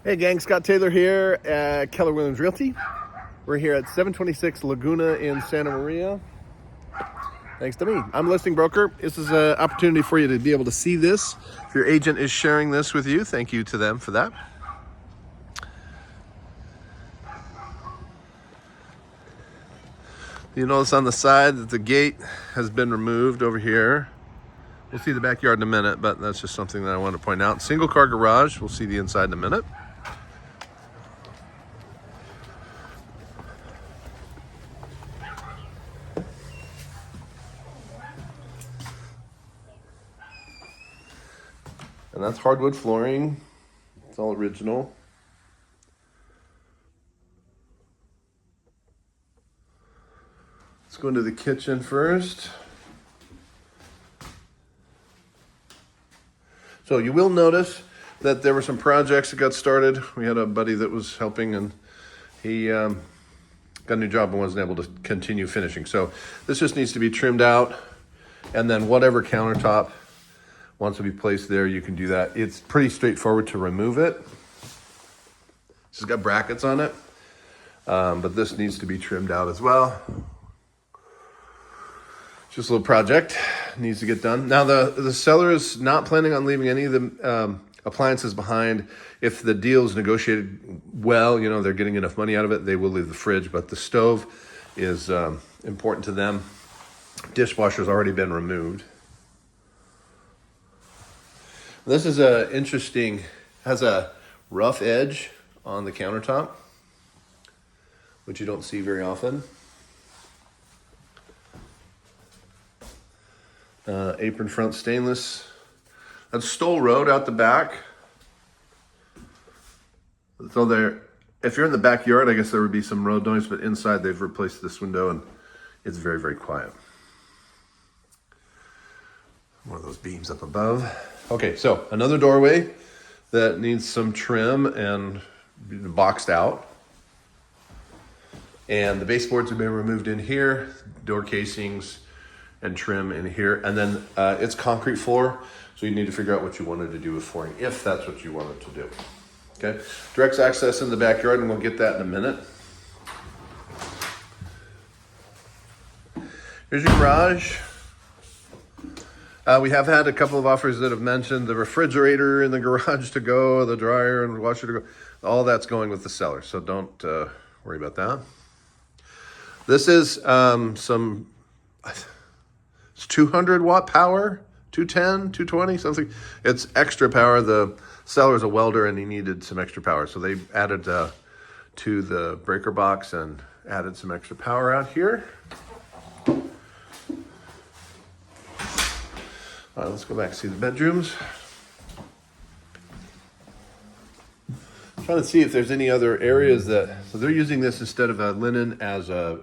Hey gang, Scott Taylor here at Keller Realty. We're here at 726 Laguna in Santa Maria. Thanks to me. I'm a listing broker. This is an opportunity for you to be able to see this. If your agent is sharing this with you, thank you to them for that. You notice on the side that the gate has been removed over here. We'll see the backyard in a minute, but that's just something that I wanted to point out. Single car garage. We'll see the inside in a minute. And that's hardwood flooring. It's all original. Let's go into the kitchen first. So you will notice that there were some projects that got started. We had a buddy that was helping, and he got a new job and wasn't able to continue finishing. So this just needs to be trimmed out, and then whatever countertop wants to be placed there, you can do that. It's pretty straightforward to remove it. It's got brackets on it, but this needs to be trimmed out as well. Just a little project, needs to get done. Now the seller is not planning on leaving any of the appliances behind. If the deal is negotiated well, they're getting enough money out of it, they will leave the fridge, but the stove is important to them. Dishwasher's already been removed. This is has a rough edge on the countertop, which you don't see very often. Apron front stainless. That's Stoll Road out the back. So if you're in the backyard, I guess there would be some road noise, but inside they've replaced this window and it's very, very quiet. One of those beams up above. Okay, so another doorway that needs some trim and boxed out. And the baseboards have been removed in here, door casings and trim in here. And then it's concrete floor, so you need to figure out what you wanted to do with flooring, if that's what you wanted to do. Okay, direct access in the backyard, and we'll get that in a minute. Here's your garage. We have had a couple of offers that have mentioned the refrigerator in the garage to go, the dryer and washer to go. All that's going with the seller, so don't worry about that. This is it's 200 watt power, 210, 220, something. It's extra power. The seller's a welder and he needed some extra power, so they added to the breaker box and added some extra power out here. All right, let's go back and see the bedrooms. I'm trying to see if there's any other areas so they're using this instead of a linen as a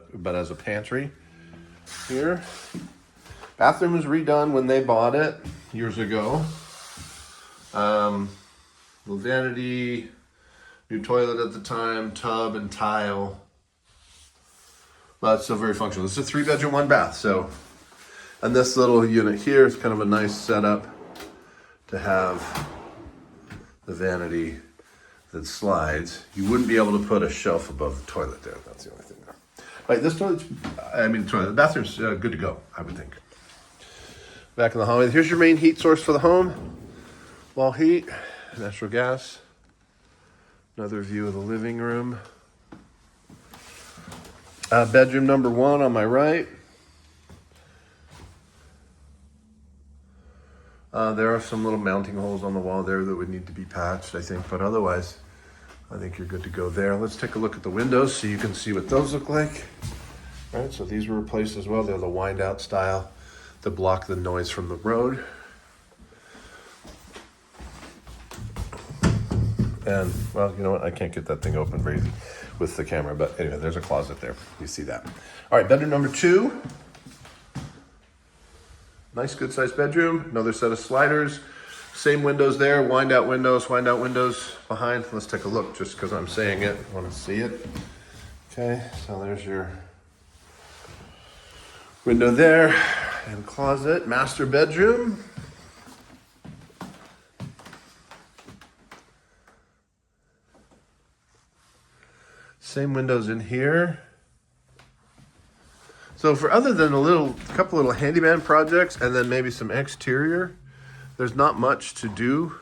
pantry here. Bathroom was redone when they bought it years ago. Little vanity, new toilet at the time, tub and tile. But it's still very functional. This is a 3-bedroom, 1 bath. So, and this little unit here is kind of a nice setup to have the vanity that slides. You wouldn't be able to put a shelf above the toilet there. That's the only thing there. Right, this toilet's, the bathroom's good to go, I would think. Back in the hallway, here's your main heat source for the home. Wall heat, natural gas. Another view of the living room. Bedroom number 1 on my right. There are some little mounting holes on the wall there that would need to be patched, I think, but otherwise, I think you're good to go there. Let's take a look at the windows so you can see what those look like. All right, so these were replaced as well. They're the wind out style to block the noise from the road. And, well, you know what? I can't get that thing open very easy with the camera, but anyway, there's a closet there. You see that. All right, bedroom number 2. Nice, good-sized bedroom. Another set of sliders. Same windows there. Wind out windows behind. Let's take a look just because I'm saying it. I want to see it. Okay, so there's your window there. And closet, master bedroom. Same windows in here. So for other than a couple little handyman projects and then maybe some exterior, there's not much to do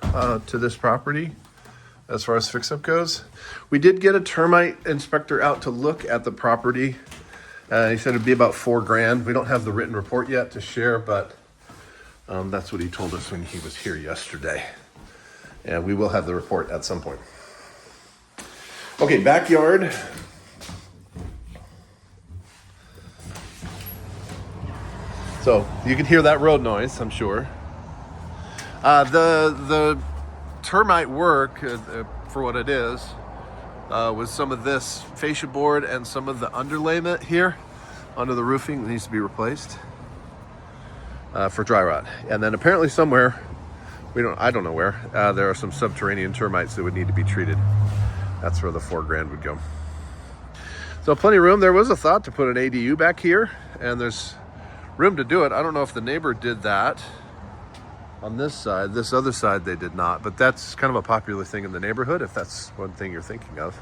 to this property as far as fix-up goes. We did get a termite inspector out to look at the property. He said it'd be about $4,000. We don't have the written report yet to share, but that's what he told us when he was here yesterday. And we will have the report at some point. Okay, backyard. So you can hear that road noise, I'm sure. The termite work, for what it is, was some of this fascia board and some of the underlayment here under the roofing that needs to be replaced for dry rot. And then apparently somewhere, I don't know where, there are some subterranean termites that would need to be treated. That's where the $4,000 would go. So plenty of room. There was a thought to put an ADU back here, and there's room to do it. I don't know if the neighbor did that on this side. This other side they did not, but that's kind of a popular thing in the neighborhood if that's one thing you're thinking of.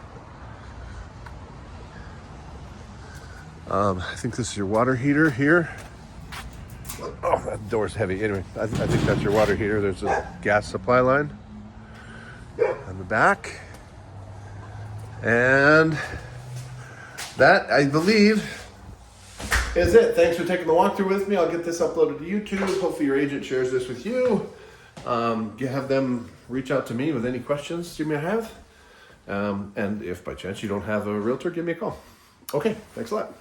I think this is your water heater here. Oh, that door's heavy. Anyway, I think that's your water heater. There's a gas supply line on the back. And that, I believe, is it. Thanks for taking the walkthrough with me. I'll get this uploaded to YouTube. Hopefully your agent shares this with you. You have them reach out to me with any questions you may have. And if by chance you don't have a realtor, give me a call. Okay, thanks a lot.